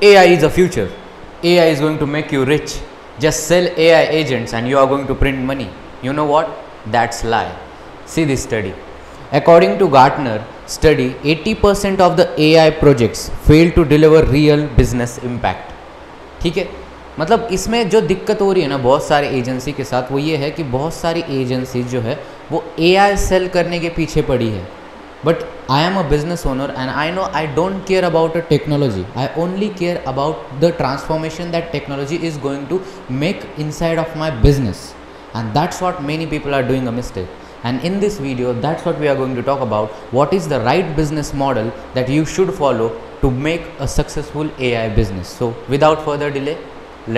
AI is the future. AI is going to make you rich. Just sell AI agents and you are going to print money. You know what? That's lie. See this study. According to Gartner study, 80% of the AI projects fail to deliver real business impact. ठीक है, मतलब इसमें जो दिक्कत हो रही है ना बहुत सारे एजेंसी के साथ, वो ये है कि बहुत सारी एजेंसी जो है वो AI सेल करने के पीछे पड़ी है. But I am a business owner and I know I don't care about a technology. I only care about the transformation that technology is going to make inside of my business, and that's what many people are doing a mistake. And in this video, that's what we are going to talk about. What is the right business model that you should follow to make a successful AI business? So without further delay,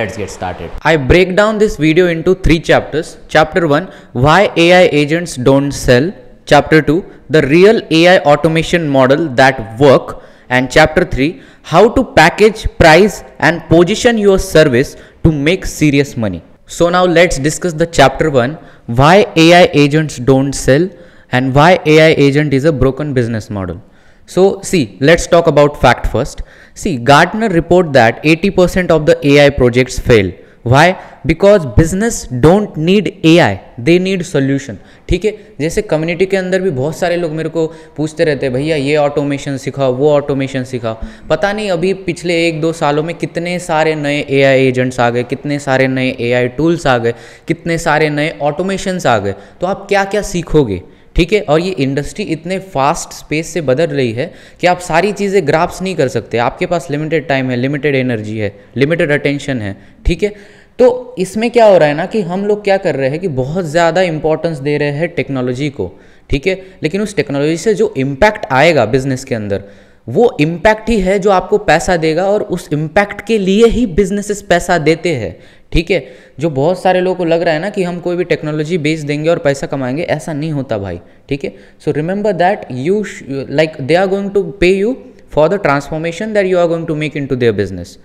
let's get started. I break down this video into 3 chapters. Chapter 1, why AI agents don't sell. Chapter 2, the real AI automation model that work. And chapter 3, how to package, price and position your service to make serious money. So now let's discuss the chapter 1, why AI agents don't sell and why AI agent is a broken business model. So see, let's talk about fact first. See, Gartner report that 80% of the AI projects fail. Why? Because business don't need AI, they need solution. ठीक है, जैसे community के अंदर भी बहुत सारे लोग मेरे को पूछते रहते हैं, भैया ये ऑटोमेशन सिखाओ, वो ऑटोमेशन सिखाओ. पता नहीं अभी पिछले 1-2 सालों में कितने सारे नए AI एजेंट्स आ गए, कितने सारे नए AI टूल्स आ गए, कितने सारे नए ऑटोमेशंस आ गए. तो आप क्या क्या सीखोगे? ठीक है, और ये इंडस्ट्री इतने फास्ट स्पेस से बदल रही है कि आप सारी चीज़ें ग्राफ्स नहीं कर सकते. आपके पास लिमिटेड टाइम है, लिमिटेड एनर्जी है, लिमिटेड अटेंशन है. ठीक है, तो इसमें क्या हो रहा है ना कि हम लोग क्या कर रहे हैं कि बहुत ज़्यादा इंपॉर्टेंस दे रहे हैं टेक्नोलॉजी को. ठीक है, लेकिन उस टेक्नोलॉजी से जो इम्पैक्ट आएगा बिजनेस के अंदर, वो इम्पैक्ट ही है जो आपको पैसा देगा, और उस इम्पैक्ट के लिए ही बिजनेसेस पैसा देते हैं. ठीक है, जो बहुत सारे लोगों को लग रहा है ना कि हम कोई भी टेक्नोलॉजी बेच देंगे और पैसा कमाएंगे, ऐसा नहीं होता भाई. ठीक है, so remember that you like they are going to pay you for the transformation that you are going to make into their business.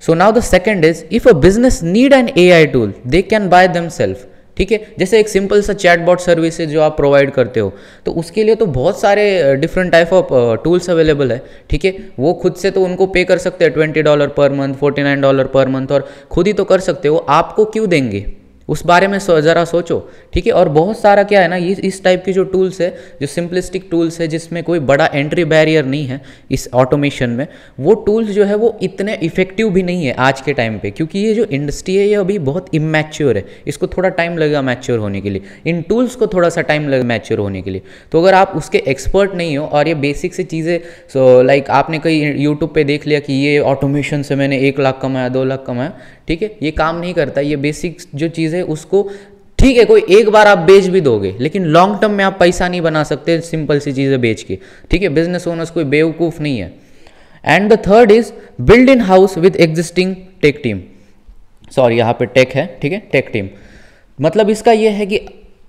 So now the second is, if a business need an AI tool, they can buy themselves. ठीक है, जैसे एक simple सा chatbot service जो आप provide करते हो, तो उसके लिए तो बहुत सारे different type of tools available है. ठीक है, वो खुद से तो उनको पे कर सकते हैं $20 पर मंथ, $49 पर मंथ, और खुद ही तो कर सकते हो. आपको क्यों देंगे? उस बारे में ज़रा सोचो. ठीक है, और बहुत सारा क्या है ना, ये इस टाइप की जो टूल्स है, जो सिंपलिस्टिक टूल्स है जिसमें कोई बड़ा एंट्री बैरियर नहीं है इस ऑटोमेशन में, वो टूल्स जो है वो इतने इफेक्टिव भी नहीं है आज के टाइम पे, क्योंकि ये जो इंडस्ट्री है ये अभी बहुत इमैच्योर है. इसको थोड़ा टाइम लगेगा मैच्योर होने के लिए, इन टूल्स को थोड़ा सा टाइम लगेगा मैच्योर होने के लिए. तो अगर आप उसके एक्सपर्ट नहीं हो और ये बेसिक सी चीज़ें, सो लाइक आपने कहीं यूट्यूब पे देख लिया कि ये ऑटोमेशन से मैंने 1 लाख कमाया, 2 लाख कमाया, ठीक है, ये काम नहीं करता. ये बेसिक जो चीज़ है उसको, ठीक है, कोई एक बार आप बेच भी दोगे, लेकिन लॉन्ग टर्म में आप पैसा नहीं बना सकते सिंपल सी चीज़ें बेच के. ठीक है, बिजनेस ओनर्स कोई बेवकूफ़ नहीं है. And the third is build in house with existing tech team. Sorry, यहाँ पे टेक है. ठीक है, टेक टीम मतलब इसका ये है कि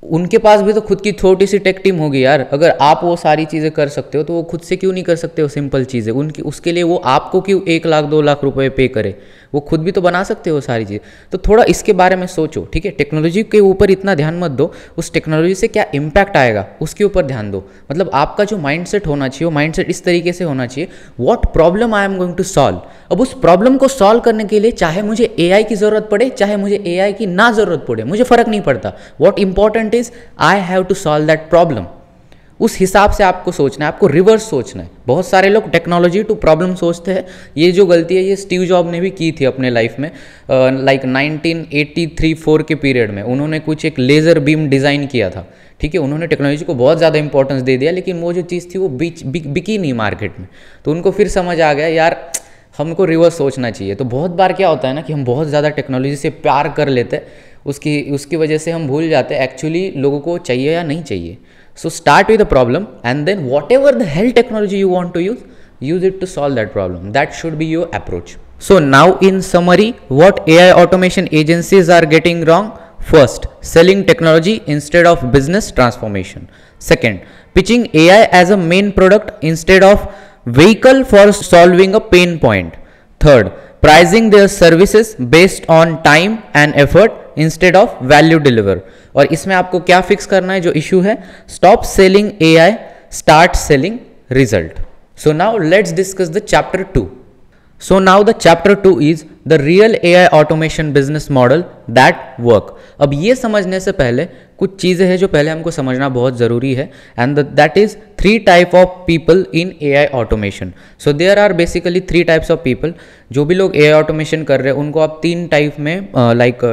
उनके पास भी तो खुद की छोटी सी टेक टीम होगी यार. अगर आप वो सारी चीज़ें कर सकते हो तो वो खुद से क्यों नहीं कर सकते हो सिंपल चीज़ें? उनकी उसके लिए वो आपको क्यों 1 लाख 2 लाख रुपए पे करे? वो खुद भी तो बना सकते हो सारी चीज़. तो थोड़ा इसके बारे में सोचो. ठीक है, टेक्नोलॉजी के ऊपर इतना ध्यान मत दो, उस टेक्नोलॉजी से क्या इम्पैक्ट आएगा उसके ऊपर ध्यान दो. मतलब आपका जो माइंडसेट होना चाहिए, वो माइंडसेट इस तरीके से होना चाहिए, what problem I am going to solve. अब उस प्रॉब्लम को सॉल्व करने के लिए चाहे मुझे AI की ज़रूरत पड़े, चाहे मुझे AI की ना ज़रूरत पड़े, मुझे फ़र्क नहीं पड़ता. What important is I have to solve that problem. उस हिसाब से आपको सोचना है, आपको रिवर्स सोचना है. बहुत सारे लोग टेक्नोलॉजी टू प्रॉब्लम सोचते हैं. ये जो गलती है ये स्टीव जॉब ने भी की थी अपने लाइफ में. लाइक 1983-4 के पीरियड में उन्होंने कुछ एक लेज़र बीम डिज़ाइन किया था. ठीक है, उन्होंने टेक्नोलॉजी को बहुत ज़्यादा इंपॉर्टेंस दे दिया, लेकिन वो जो चीज़ थी वो बिकी नहीं मार्केट में. तो उनको फिर समझ आ गया यार हमको रिवर्स सोचना चाहिए. तो बहुत बार क्या होता है ना कि हम बहुत ज़्यादा टेक्नोलॉजी से प्यार कर लेते हैं, उसकी वजह से हम भूल जाते हैं एक्चुअली लोगों को चाहिए या नहीं चाहिए. So start with the problem and then whatever the hell technology you want to use it to solve that problem. That should be your approach. So now in summary, what AI automation agencies are getting wrong? First, selling technology instead of business transformation. Second, pitching AI as a main product instead of vehicle for solving a pain point. Third, pricing their services based on time and effort instead of value deliver. और इसमें आपको क्या fix करना है? जो issue है, stop selling AI, start selling result. So now let's discuss the chapter 2. So now the chapter 2 is the real AI automation business model that work. अब ये समझने से पहले कुछ चीज़ें हैं जो पहले हमको समझना बहुत ज़रूरी है, and that is 3 type of people in AI automation. So there are basically 3 types of people. जो भी लोग AI ऑटोमेशन कर रहे हैं उनको आप 3 टाइप में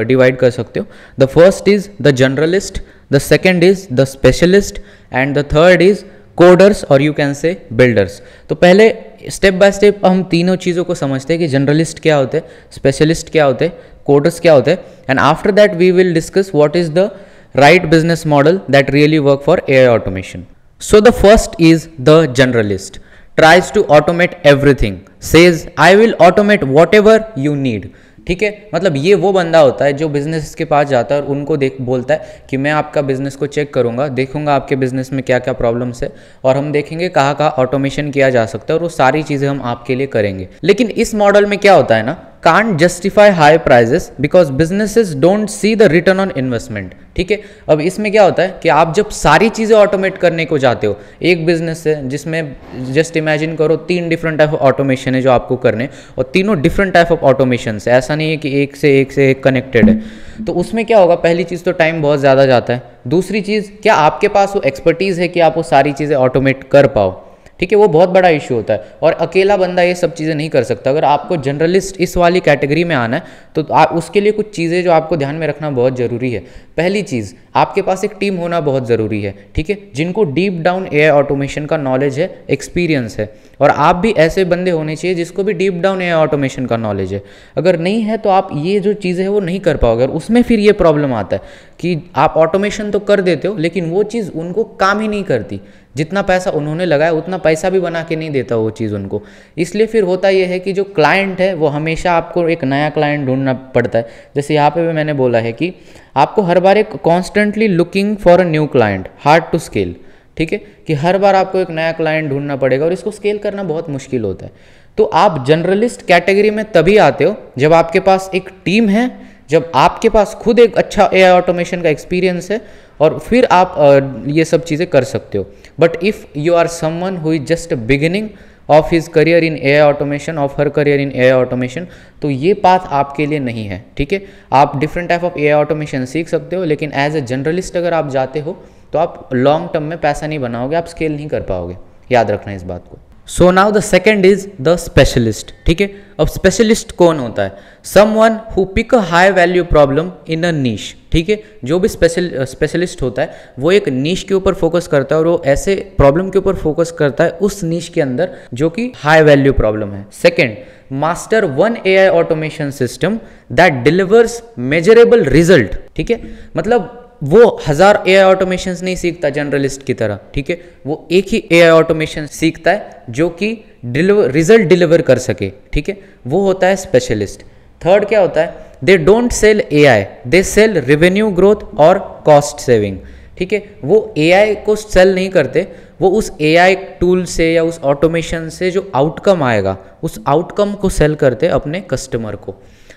डिवाइड कर सकते हो. The first is the generalist, the second is the specialist, and the third is coders और यू कैन से बिल्डर्स. तो पहले स्टेप बाय स्टेप हम तीनों चीज़ों को समझते हैं कि जनरलिस्ट क्या होते हैं, स्पेशलिस्ट क्या होते हैं, कोडर्स क्या होते हैं, and after that we will discuss what is the right business model that really work for AI automation. So the first is the generalist. tries to automate everything, says I will automate whatever you need. ठीक है, मतलब ये वो बंदा होता है जो business के पास जाता है और उनको बोलता है कि मैं आपका बिजनेस को चेक करूंगा, देखूंगा आपके बिजनेस में क्या क्या प्रॉब्लम्स है और हम देखेंगे कहाँ कहाँ ऑटोमेशन किया जा सकता है और वो सारी चीज़ें हम आपके लिए करेंगे. लेकिन इस मॉडल में क्या होता है ना, can't justify high prices because businesses don't see the return on investment. ठीक है, अब इसमें क्या होता है कि आप जब सारी चीज़ें ऑटोमेट करने को जाते हो, एक बिजनेस है जिसमें जस्ट इमेजिन करो 3 डिफरेंट टाइप ऑफ ऑटोमेशन है जो आपको करने, और तीनों डिफरेंट टाइप ऑफ ऑटोमेशन है, ऐसा नहीं है कि एक से एक कनेक्टेड है. तो उसमें क्या होगा, पहली चीज़ तो टाइम बहुत ज़्यादा जाता है. दूसरी चीज़, क्या आपके पास वो एक्सपर्टीज़ है कि आप वो सारी चीज़ें ऑटोमेट कर पाओ. ठीक है, वो बहुत बड़ा इशू होता है और अकेला बंदा ये सब चीज़ें नहीं कर सकता. अगर आपको जनरलिस्ट इस वाली कैटेगरी में आना है तो उसके लिए कुछ चीज़ें जो आपको ध्यान में रखना बहुत ज़रूरी है. पहली चीज़, आपके पास एक टीम होना बहुत ज़रूरी है. ठीक है, जिनको डीप डाउन AI ऑटोमेशन का नॉलेज है, एक्सपीरियंस है, और आप भी ऐसे बंदे होने चाहिए जिसको भी डीप डाउन AI ऑटोमेशन का नॉलेज है. अगर नहीं है तो आप ये जो चीज़ें हैं वो नहीं कर पाओगे और उसमें फिर ये प्रॉब्लम आता है कि आप ऑटोमेशन तो कर देते हो लेकिन वो चीज़ उनको काम ही नहीं करती. जितना पैसा उन्होंने लगाया उतना पैसा भी बना के नहीं देता वो चीज़ उनको. इसलिए फिर होता ये है कि जो क्लाइंट है वो हमेशा आपको एक नया क्लाइंट ढूंढना पड़ता है. जैसे यहाँ पे भी मैंने बोला है कि आपको हर बार एक constantly looking for a new client, hard to scale. ठीक है, कि हर बार आपको एक नया क्लाइंट ढूंढना पड़ेगा और इसको स्केल करना बहुत मुश्किल होता है. तो आप जनरलिस्ट कैटेगरी में तभी आते हो जब आपके पास एक टीम है, जब आपके पास खुद एक अच्छा AI ऑटोमेशन का एक्सपीरियंस है और फिर आप ये सब चीज़ें कर सकते हो. But if you are someone who is just beginning of his career in AI automation, of her career in AI automation, तो ये पाथ आपके लिए नहीं है. ठीक है, आप different type of AI automation सीख सकते हो लेकिन एज ए जनरलिस्ट अगर आप जाते हो तो आप लॉन्ग टर्म में पैसा नहीं बनाओगे, आप स्केल नहीं कर पाओगे. याद रखना इस बात को. So now the second is the specialist. ठीक है, अब स्पेशलिस्ट कौन होता है? Someone who pick a high value problem in a niche. ठीक है, जो भी स्पेशलिस्ट होता है वो एक नीश के ऊपर फोकस करता है और वो ऐसे प्रॉब्लम के ऊपर फोकस करता है उस नीश के अंदर जो कि हाई वैल्यू प्रॉब्लम है. Second, master one AI automation system that delivers measurable result. ठीक है, मतलब वो 1000 AI ऑटोमेशन नहीं सीखता जनरलिस्ट की तरह. ठीक है, वो एक ही AI ऑटोमेशन सीखता है जो कि रिजल्ट डिलीवर कर सके. ठीक है, वो होता है स्पेशलिस्ट. थर्ड क्या होता है, they don't sell AI, they sell revenue growth और कॉस्ट सेविंग. ठीक है, वो AI को सेल नहीं करते, वो उस AI टूल से या उस ऑटोमेशन से जो आउटकम आएगा उस आउटकम को सेल करते अपने कस्टमर को.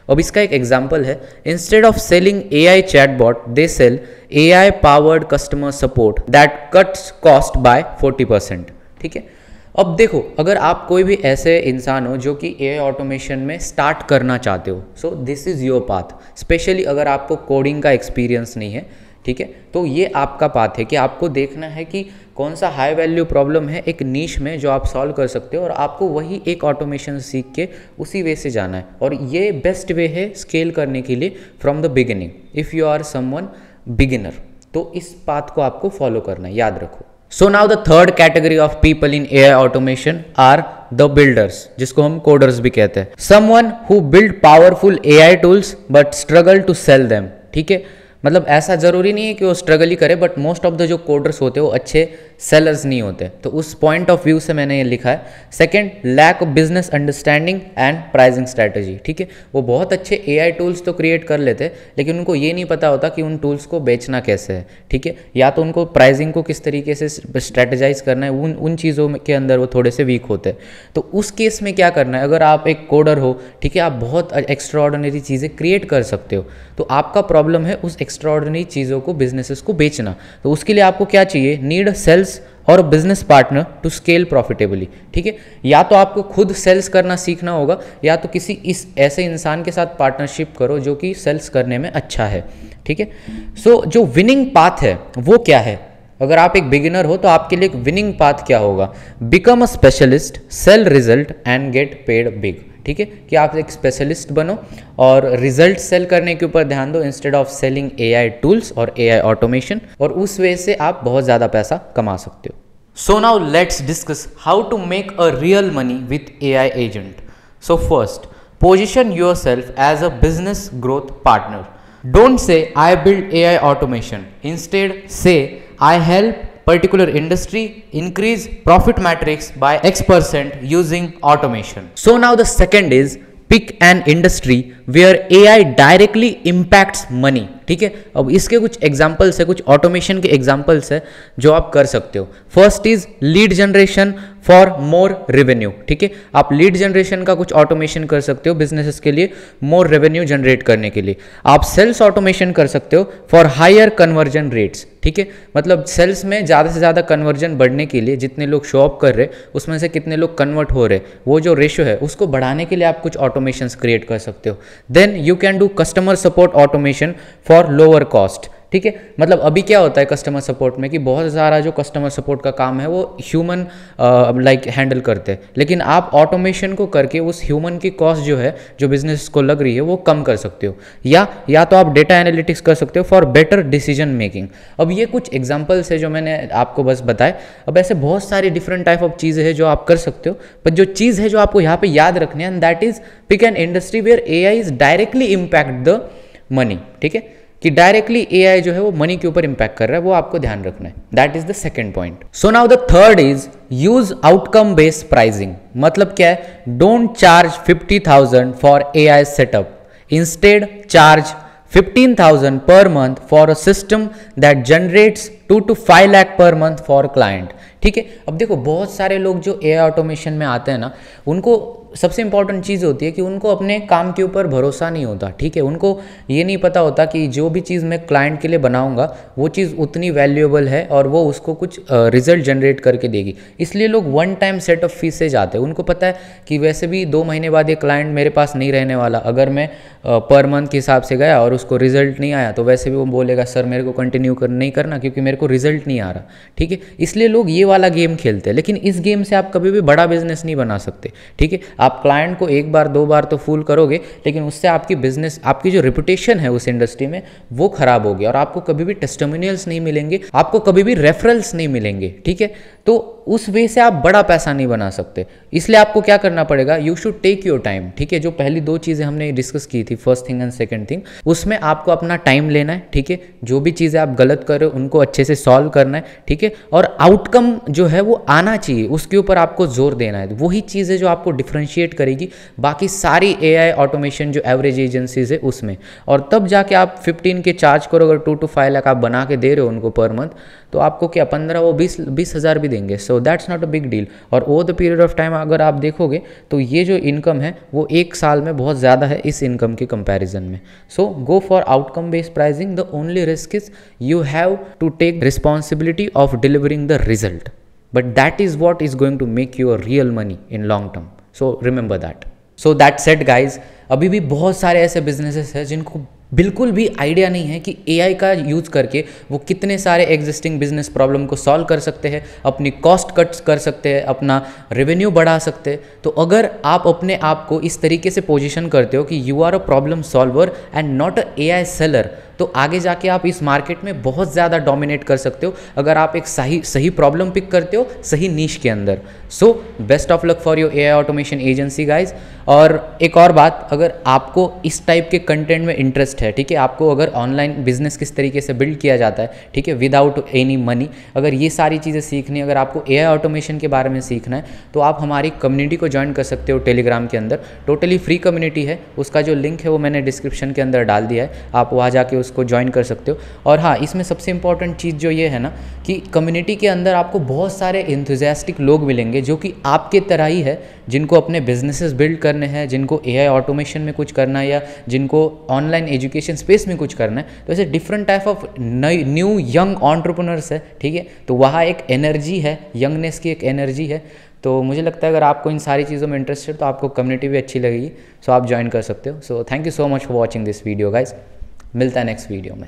अब इसका एक एग्जाम्पल है, instead of selling AI chatbot they sell AI powered customer support that cuts cost by 40%. ठीक है, अब देखो, अगर आप कोई भी ऐसे इंसान हो जो कि AI ऑटोमेशन में स्टार्ट करना चाहते हो, so this is your path. Specially अगर आपको कोडिंग का एक्सपीरियंस नहीं है, ठीक है, तो ये आपका पाथ है कि आपको देखना है कि कौन सा हाई वैल्यू प्रॉब्लम है एक नीश में जो आप सॉल्व कर सकते हो और आपको वही एक ऑटोमेशन सीख के उसी वे से जाना है. और ये बेस्ट वे है स्केल करने के लिए from the beginning. If you are someone beginner तो इस पाथ को आपको फॉलो करना है, याद रखो. So now the third category of people in AI automation are the builders, जिसको हम कोडर्स भी कहते हैं. Someone who build powerful AI tools but struggle to sell them. ठीक है, मतलब ऐसा ज़रूरी नहीं है कि वो स्ट्रगल ही करे, बट मोस्ट ऑफ द जो कोडर्स होते हैं वो अच्छे सेलर्स नहीं होते. तो उस पॉइंट ऑफ व्यू से मैंने ये लिखा है. Second, lack of business understanding and pricing strategy. ठीक है, वो बहुत अच्छे AI टूल्स तो क्रिएट कर लेते हैं लेकिन उनको ये नहीं पता होता कि उन टूल्स को बेचना कैसे है. ठीक है, या तो उनको प्राइसिंग को किस तरीके से स्ट्रैटेजाइज करना है, उन चीज़ों के अंदर वो थोड़े से वीक होते हैं. तो उस केस में क्या करना है, अगर आप एक कोडर हो, ठीक है, आप बहुत एक्स्ट्रा ऑर्डिनरी चीज़ें क्रिएट कर सकते हो, तो आपका प्रॉब्लम है उस एक्स्ट्रा ऑर्डिनरी चीज़ों को, बिजनेसेस को बेचना. तो उसके लिए आपको क्या चाहिए, नीड सेल्स और business partner to scale profitably. ठीक है, या तो आपको खुद सेल्स करना सीखना होगा या तो किसी इस ऐसे इंसान के साथ पार्टनरशिप करो जो कि सेल्स करने में अच्छा है। ठीक है, सो जो विनिंग पाथ है वो क्या है? अगर आप एक बिगिनर हो तो आपके लिए एक विनिंग पाथ क्या होगा? Become a specialist, sell result and get paid big. ठीक है, कि आप एक स्पेशलिस्ट बनो और रिजल्ट सेल करने के ऊपर ध्यान दो instead of selling AI tools और एआई ऑटोमेशन, और उस वे से आप बहुत ज़्यादा पैसा कमा सकते हो। So now let's discuss how to make a real money with AI agent. So first, position yourself as a business growth partner. Don't say I build AI automation, instead say I help particular industry increase profit matrix by X% using automation. So now the second is pick an industry where AI directly impacts money. ठीक है, अब इसके कुछ examples है, कुछ automation के examples है जो आप कर सकते हो। First is lead generation for more revenue. ठीक है, आप लीड जनरेशन का कुछ ऑटोमेशन कर सकते हो बिजनेसेस के लिए मोर रेवेन्यू जनरेट करने के लिए। आप सेल्स ऑटोमेशन कर सकते हो फॉर हायर कन्वर्जन रेट्स। ठीक है, मतलब सेल्स में ज़्यादा से ज़्यादा कन्वर्जन बढ़ने के लिए जितने लोग शो अप कर रहे उसमें से कितने लोग कन्वर्ट हो रहे, वो जो रेशियो है उसको बढ़ाने के लिए आप कुछ ऑटोमेशंस क्रिएट कर सकते हो। Then you can do customer support automation for lower cost. ठीक है, मतलब अभी क्या होता है कस्टमर सपोर्ट में कि बहुत सारा जो कस्टमर सपोर्ट का काम है वो ह्यूमन लाइक हैंडल करते हैं, लेकिन आप ऑटोमेशन को करके उस ह्यूमन की कॉस्ट जो है जो बिजनेस को लग रही है वो कम कर सकते हो। या तो आप डेटा एनालिटिक्स कर सकते हो फॉर बेटर डिसीजन मेकिंग। अब ये कुछ एग्जांपल्स है जो मैंने आपको बस बताए। अब ऐसे बहुत सारी डिफरेंट टाइप ऑफ चीज़ें हैं जो आप कर सकते हो, पर जो चीज़ है जो आपको यहाँ पे याद रखनी है, and that is pick an industry where AI is directly impact the money. ठीक है, कि डायरेक्टली एआई जो है वो मनी के ऊपर इंपैक्ट कर रहा है, वो आपको ध्यान रखना है। That is the second point. So now the third is use outcome based pricing. मतलब क्या है? Don't charge 50,000 for AI setup, instead charge 15,000 per month for a system that generates 2 to 5 lakh per month for client। ठीक है, अब देखो बहुत सारे लोग जो एआई ऑटोमेशन में आते हैं ना, उनको सबसे इंपॉर्टेंट चीज़ होती है कि उनको अपने काम के ऊपर भरोसा नहीं होता। ठीक है, उनको ये नहीं पता होता कि जो भी चीज़ मैं क्लाइंट के लिए बनाऊंगा वो चीज़ उतनी वैल्यूएबल है और वो उसको कुछ रिजल्ट जनरेट करके देगी। इसलिए लोग one time set of fees से जाते हैं। उनको पता है कि वैसे भी 2 महीने बाद ये क्लाइंट मेरे पास नहीं रहने वाला। अगर मैं पर मंथ के हिसाब से गया और उसको रिजल्ट नहीं आया तो वैसे भी वो बोलेगा सर मेरे को कंटिन्यू नहीं करना क्योंकि मेरे को रिजल्ट नहीं आ रहा। ठीक है, इसलिए लोग ये वाला गेम खेलते हैं, लेकिन इस गेम से आप कभी भी बड़ा बिजनेस नहीं बना सकते। ठीक है, आप क्लाइंट को 1 बार 2 बार तो फूल करोगे, लेकिन उससे आपकी बिजनेस, आपकी जो रेपुटेशन है उस इंडस्ट्री में वो खराब होगी और आपको कभी भी टेस्टिमोनियल्स नहीं मिलेंगे, आपको कभी भी रेफरल्स नहीं मिलेंगे। ठीक है, तो उस वे से आप बड़ा पैसा नहीं बना सकते। इसलिए आपको क्या करना पड़ेगा? You should take your time. ठीक है, जो पहली 2 चीज़ें हमने डिस्कस की थी, first thing and second thing, उसमें आपको अपना टाइम लेना है। ठीक है, जो भी चीज़ें आप गलत कर रहे हो उनको अच्छे से सॉल्व करना है। ठीक है, और आउटकम जो है वो आना चाहिए, उसके ऊपर आपको जोर देना है। वही चीज़ है जो आपको डिफ्रेंशिएट करेगी बाकी सारी एआई ऑटोमेशन जो एवरेज एजेंसीज है उसमें। और तब जाके आप 15 के चार्ज करो। अगर 2 to 5 लाख आप बना के दे रहे हो उनको पर मंथ, तो आपको क्या 15 वो 20 हज़ार भी देंगे। So that's not a big deal. और over the period of time अगर आप देखोगे तो ये जो इनकम है वो 1 साल में बहुत ज़्यादा है इस इनकम के कंपैरिजन में। So go for outcome based pricing. The only risk is you have to take responsibility of delivering the result, but that is what is going to make you a real money in long term. So remember that. So that set guys, अभी भी बहुत सारे ऐसे businesses हैं जिनको बिल्कुल भी idea नहीं है कि एआई का यूज़ करके वो कितने सारे एग्जिस्टिंग बिजनेस प्रॉब्लम को सॉल्व कर सकते हैं, अपनी कॉस्ट कट्स कर सकते हैं, अपना रेवेन्यू बढ़ा सकते हैं। तो अगर आप अपने आप को इस तरीके से पोजीशन करते हो कि you are a problem solver and not a AI seller, तो आगे जाके आप इस मार्केट में बहुत ज़्यादा डोमिनेट कर सकते हो अगर आप एक सही प्रॉब्लम पिक करते हो सही नीश के अंदर। So best of luck for your AI automation agency guys. और एक और बात, अगर आपको इस टाइप के कंटेंट में इंटरेस्ट है, ठीक है, आपको अगर ऑनलाइन बिजनेस किस तरीके से बिल्ड किया जाता है, ठीक है, विदाउट एनी मनी, अगर ये सारी चीज़ें सीखनी है, अगर आपको एआई ऑटोमेशन के बारे में सीखना है, तो आप हमारी कम्युनिटी को ज्वाइन कर सकते हो टेलीग्राम के अंदर। टोटली फ्री कम्युनिटी है, उसका जो लिंक है वो मैंने डिस्क्रिप्शन के अंदर डाल दिया है। आप वहाँ जाके उस उसको ज्वाइन कर सकते हो। और हाँ, इसमें सबसे इंपॉर्टेंट चीज़ जो ये है ना कि कम्युनिटी के अंदर आपको बहुत सारे इंथुजियास्टिक लोग मिलेंगे जो कि आपके तरह ही है, जिनको अपने बिजनेसेस बिल्ड करने हैं, जिनको एआई ऑटोमेशन में कुछ करना है या जिनको ऑनलाइन एजुकेशन स्पेस में कुछ करना है। तो ऐसे different type of new young entrepreneurs है, ठीक है। तो वहाँ एक एनर्जी है, यंगनेस की एक एनर्जी है। तो मुझे लगता है अगर आपको इन सारी चीज़ों में इंटरेस्टेड तो आपको कम्युनिटी भी अच्छी लगेगी, सो आप ज्वाइन कर सकते हो। So thank you so much for watching this video guys. मिलता है नेक्स्ट वीडियो में।